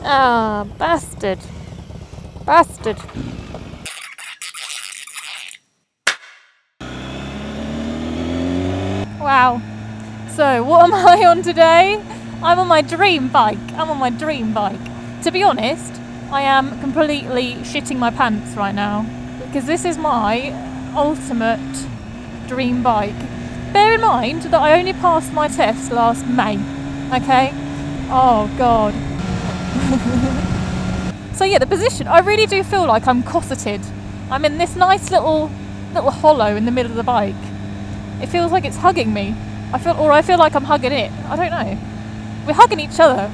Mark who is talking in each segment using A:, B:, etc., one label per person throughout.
A: Ah, bastard. Bastard. Wow. So, what am I on today? I'm on my dream bike. To be honest, I am completely shitting my pants right now because this is my ultimate dream bike. Bear in mind that I only passed my test last May, okay? Oh God. So yeah, the position, I really do feel like I'm cosseted. I'm in this nice little hollow in the middle of the bike. It feels like it's hugging me. I feel like I'm hugging it. I don't know. We're hugging each other,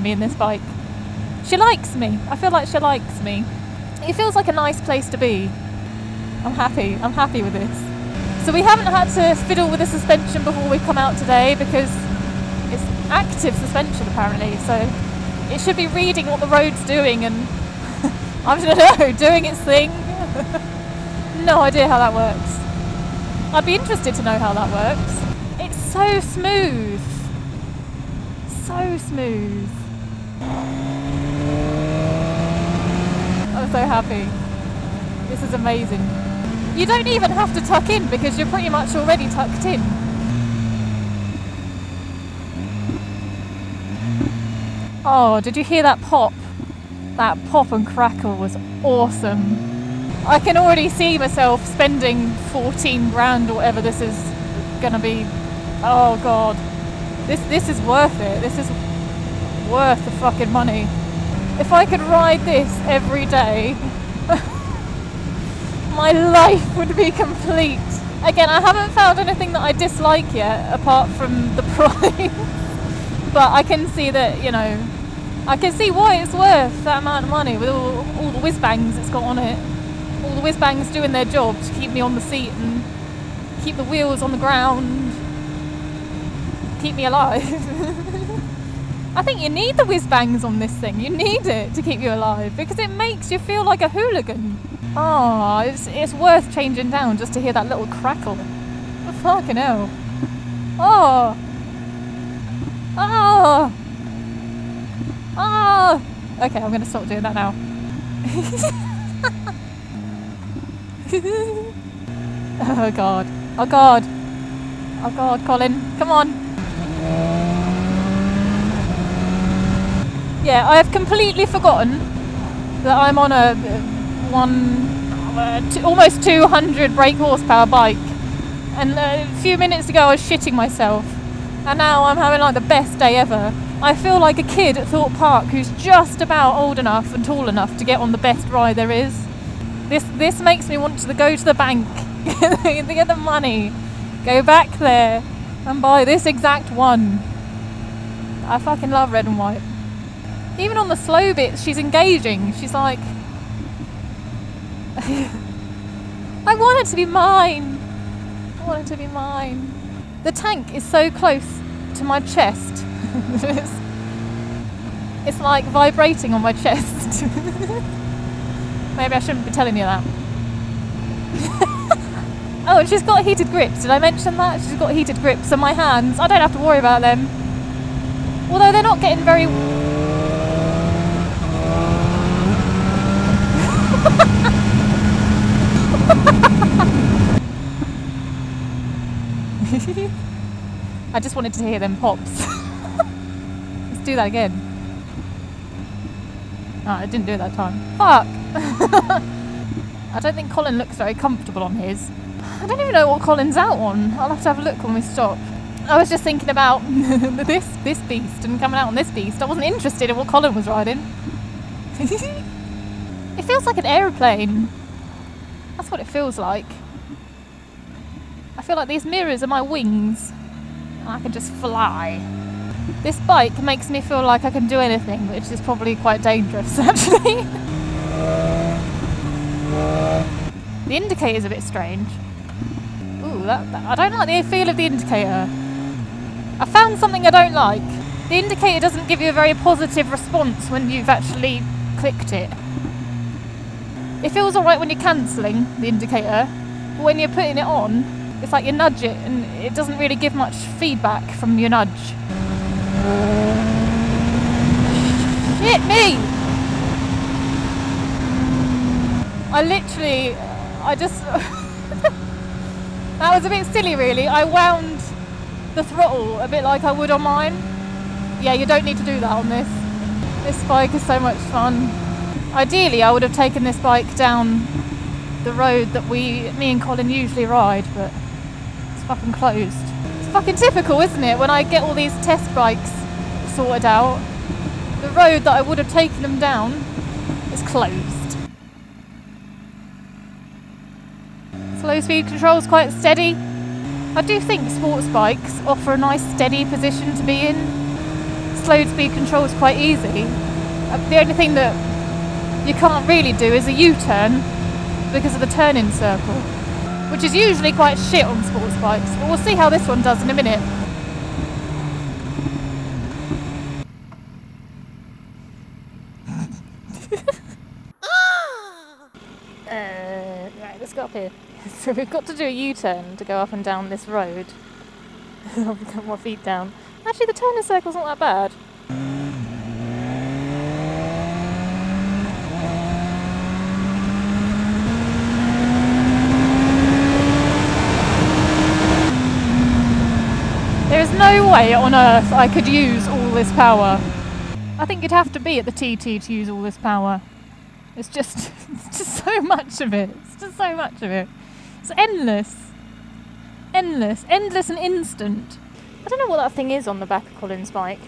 A: me and this bike. She likes me. I feel like she likes me. It feels like a nice place to be. I'm happy with this. So we haven't had to fiddle with the suspension before we come out today because it's active suspension apparently, so it should be reading what the road's doing and I don't know, doing its thing. No idea how that works. I'd be interested to know how that works. It's so smooth. So smooth. I'm so happy. This is amazing. You don't even have to tuck in because you're pretty much already tucked in. Oh, did you hear that pop? That pop and crackle was awesome. I can already see myself spending 14 grand or whatever this is gonna be. Oh God. This is worth it. This is worth the fucking money. If I could ride this every day, my life would be complete. Again, I haven't found anything that I dislike yet, apart from the price. But I can see that, you know, I can see why it's worth that amount of money with all the whiz bangs it's got on it. All the whiz bangs doing their job to keep me on the seat and keep the wheels on the ground, keep me alive. I think you need the whiz bangs on this thing. You need it to keep you alive because it makes you feel like a hooligan. Oh, it's worth changing down just to hear that little crackle. Oh, fucking hell. Oh. Oh. Oh. Okay, I'm going to stop doing that now. Oh God. Oh God. Oh God, Colin. Come on. Yeah, I have completely forgotten that I'm on a almost 200 brake horsepower bike, and a few minutes ago I was shitting myself, and now I'm having like the best day ever. I feel like a kid at Thorpe Park who's just about old enough and tall enough to get on the best ride there is. This makes me want to go to the bank, get the money, go back there and buy this exact one. I fucking love red and white. Even on the slow bits, she's engaging. She's like, I want it to be mine. I want it to be mine. The tank is so close to my chest. It's like vibrating on my chest. Maybe I shouldn't be telling you that. Oh, she's got heated grips. Did I mention that? She's got heated grips, so my hands, I don't have to worry about them. Although they're not getting very... I just wanted to hear them pops. Let's do that again. Oh, I didn't do it that time. Fuck! I don't think Colin looks very comfortable on his. I don't even know what Colin's out on. I'll have to have a look when we stop. I was just thinking about this beast and coming out on this beast. I wasn't interested in what Colin was riding. It feels like an aeroplane. That's what it feels like. I feel like these mirrors are my wings. And I can just fly. This bike makes me feel like I can do anything, which is probably quite dangerous, actually. The indicator's a bit strange. Ooh, I don't like the feel of the indicator. I found something I don't like. The indicator doesn't give you a very positive response when you've actually clicked it. It feels alright when you're cancelling the indicator, but when you're putting it on, it's like you nudge it and it doesn't really give much feedback from your nudge. Shit! hit me! I just... That was a bit silly really. I wound the throttle a bit like I would on mine. Yeah, you don't need to do that on this. This bike is so much fun. Ideally, I would have taken this bike down the road that me and Colin usually ride, but it's fucking closed. It's fucking typical, isn't it? When I get all these test bikes sorted out, the road that I would have taken them down is closed. Slow speed control is quite steady. I do think sports bikes offer a nice steady position to be in. Slow speed control is quite easy. The only thing that you can't really do is a U-turn because of the turn-in circle, which is usually quite shit on sports bikes, but we'll see how this one does in a minute. Right, let's go up here. So we've got to do a U-turn to go up and down this road. I'll put my feet down. Actually, the turn-in circle's not that bad. There is no way on earth I could use all this power. I think you'd have to be at the TT to use all this power. It's just so much of it. It's just so much of it. It's endless. Endless. Endless and instant. I don't know what that thing is on the back of Colin's bike.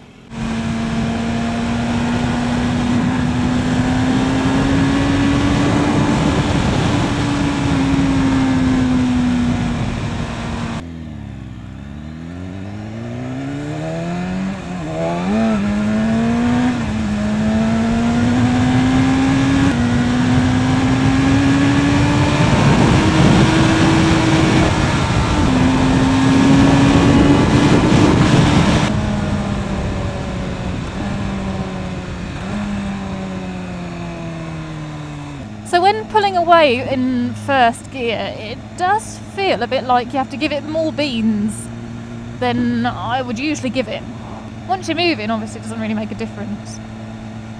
A: So when pulling away in first gear, it does feel a bit like you have to give it more beans than I would usually give it. Once you're moving, obviously it doesn't really make a difference.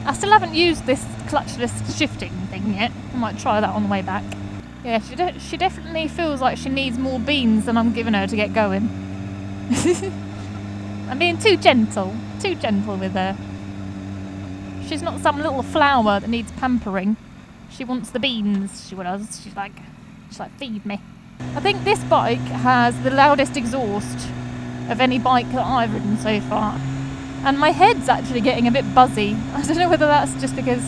A: I still haven't used this clutchless shifting thing yet. I might try that on the way back. Yeah, she definitely feels like she needs more beans than I'm giving her to get going. I'm being too gentle with her. She's not some little flower that needs pampering. She wants the beans, she does. She's like, feed me. I think this bike has the loudest exhaust of any bike that I've ridden so far. And my head's actually getting a bit buzzy. I don't know whether that's just because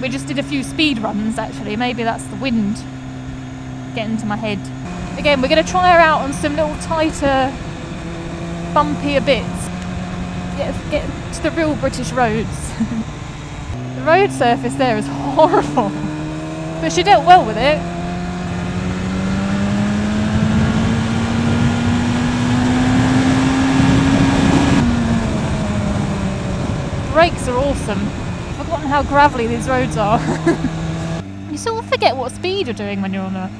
A: we just did a few speed runs actually. Maybe that's the wind getting to my head. Again, we're going to try her out on some little tighter, bumpier bits. Get to the real British roads. The road surface there is horrible, but she dealt well with it. Brakes are awesome. I've forgotten how gravelly these roads are. You sort of forget what speed you're doing when you're on a...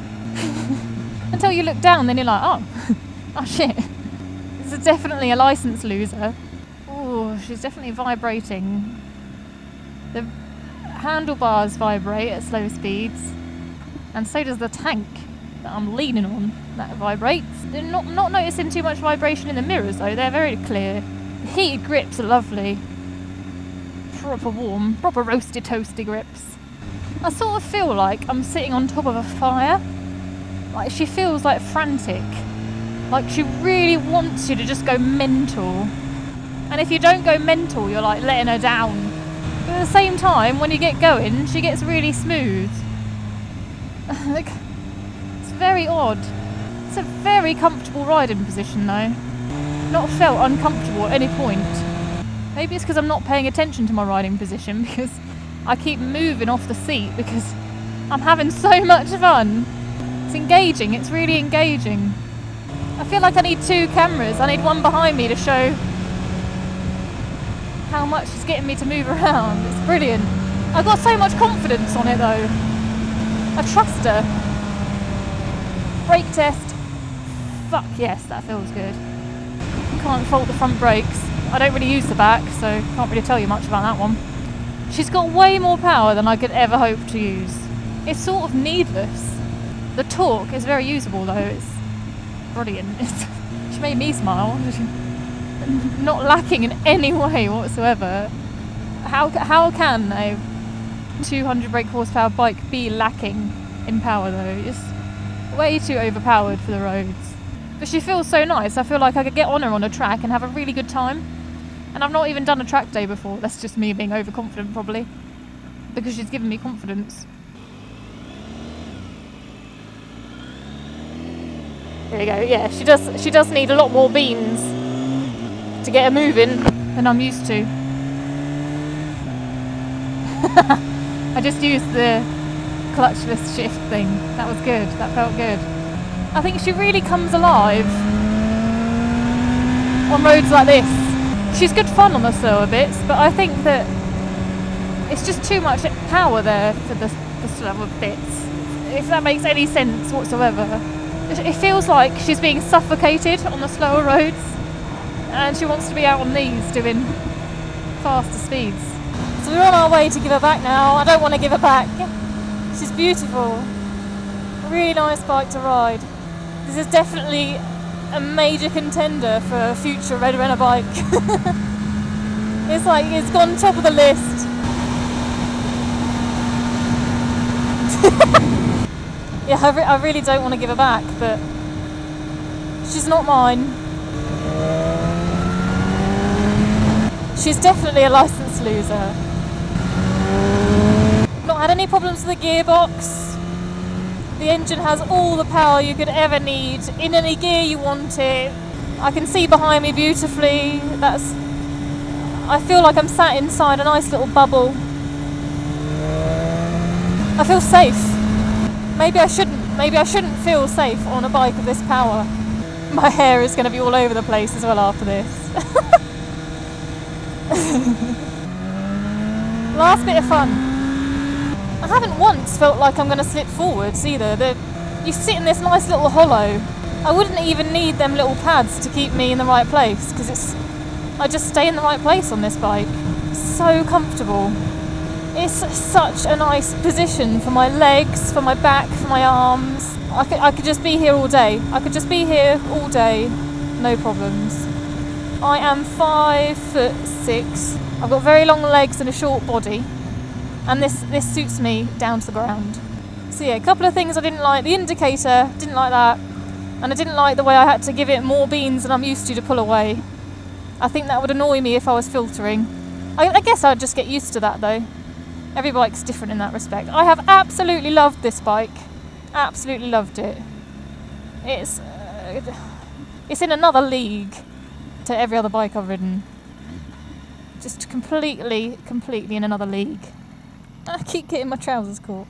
A: Until you look down, then you're like, oh, oh shit. This is definitely a licence loser. Oh, she's definitely vibrating. The handlebars vibrate at slow speeds, and so does the tank that I'm leaning on. That vibrates. They're not noticing too much vibration in the mirrors though. They're very clear. The heated grips are lovely. Proper warm, proper roasty toasty grips. I sort of feel like I'm sitting on top of a fire. Like she feels like frantic. Like she really wants you to just go mental. And if you don't go mental, you're like letting her down. But at the same time, when you get going, she gets really smooth. Like, it's very odd. It's a very comfortable riding position though. Not felt uncomfortable at any point. Maybe it's because I'm not paying attention to my riding position, because I keep moving off the seat because I'm having so much fun. It's engaging, it's really engaging. I feel like I need two cameras. I need one behind me to show how much it's getting me to move around. It's brilliant. I've got so much confidence on it though. I trust her. Brake test. Fuck yes, that feels good. Can't fault the front brakes. I don't really use the back, so can't really tell you much about that one. She's got way more power than I could ever hope to use. It's sort of needless. The torque is very usable though, it's brilliant. She made me smile. Not lacking in any way whatsoever. How can a 200 brake horsepower bike be lacking in power though? It's way too overpowered for the roads. But she feels so nice. I feel like I could get on her on a track and have a really good time. And I've not even done a track day before. That's just me being overconfident probably. Because she's given me confidence. There you go. Yeah, she does need a lot more beans to get her moving than I'm used to. I just used the clutchless shift thing. That was good. That felt good. I think she really comes alive on roads like this. She's good fun on the slower bits, but I think that it's just too much power there for the slower bits. If that makes any sense whatsoever. It feels like she's being suffocated on the slower roads, and she wants to be out on these doing faster speeds. So we're on our way to give her back now. I don't want to give her back. She's beautiful. A really nice bike to ride. This is definitely a major contender for a future RedRenna bike. It's like, it's gone top of the list. Yeah, I really don't want to give her back, but she's not mine. She's definitely a licensed loser. Not had any problems with the gearbox. The engine has all the power you could ever need in any gear you want it. I can see behind me beautifully. I feel like I'm sat inside a nice little bubble. I feel safe. Maybe I shouldn't feel safe on a bike of this power. My hair is going to be all over the place as well after this. Last bit of fun. I haven't once felt like I'm going to slip forwards either. You sit in this nice little hollow. I wouldn't even need them little pads to keep me in the right place, because I just stay in the right place on this bike. So comfortable. It's such a nice position for my legs, for my back, for my arms. I could just be here all day. I could just be here all day, no problems. I am 5'6". I've got very long legs and a short body, and this suits me down to the ground. So yeah, a couple of things I didn't like. The indicator, didn't like that, and I didn't like the way I had to give it more beans than I'm used to pull away. I think that would annoy me if I was filtering. I guess I'd just get used to that though. Every bike's different in that respect. I have absolutely loved this bike. Absolutely loved it. It's in another league to every other bike I've ridden. Just completely in another league. I keep getting my trousers caught.